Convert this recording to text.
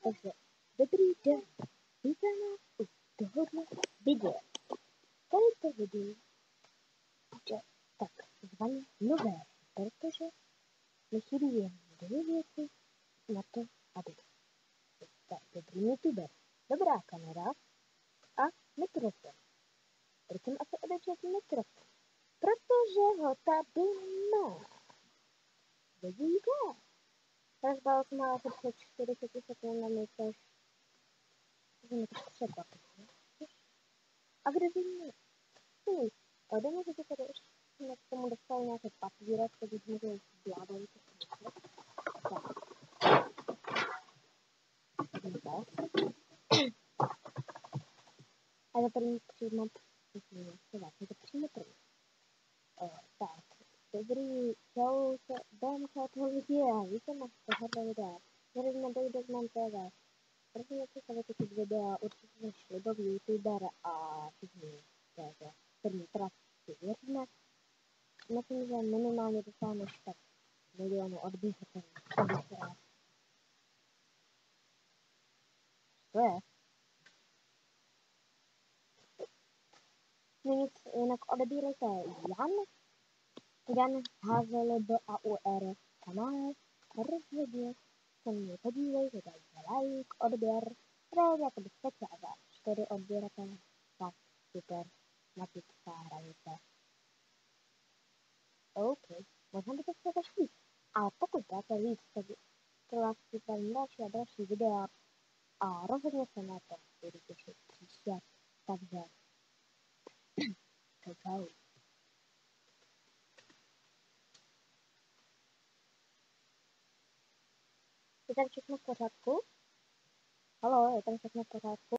Takže dobrý den, vítám vás u tohohle videa. Tohle video bude takzvaně nové, protože mi chybí jen dvě věci na to, aby byl dobrý youtuber. Dobrá kamera a mikrofon. Proč jsem asi odečetl mikrofon? Protože ho tady má. Vidíte? Rozbal jsem ale před 40 sekundami, což mě to překvapilo. A kde by mě? Jdeme si tady ještě k tomu dostali nějaké papírek, který můžu zvládat. A za první přímo to přímo první. Tak, dobrý, čau, dám toho videa, vítám z tohohle videa. Tady nedojde z mém TV. První si se vytočit videa, určitě jsem šlibový youtuber a první práci věříme. Myslím, že minimálně dosáhne 4 milionů odběratelů. To je. Nic jinak odebírejte Jan HZLB a UR kanál. Rozhodně se mě podívejte, dajte like, odběr, právě jako by stačí a za 4 odběratele. Tak, super, magická hranice. OK, možná by to chtěl víc. A pokud dáte víc, tak pro vás připravím další a další videa a rozhodně se na to budu těšit příště. Takže, čau. Je tam všechno v pořádku? Haló, je tam všechno v pořádku?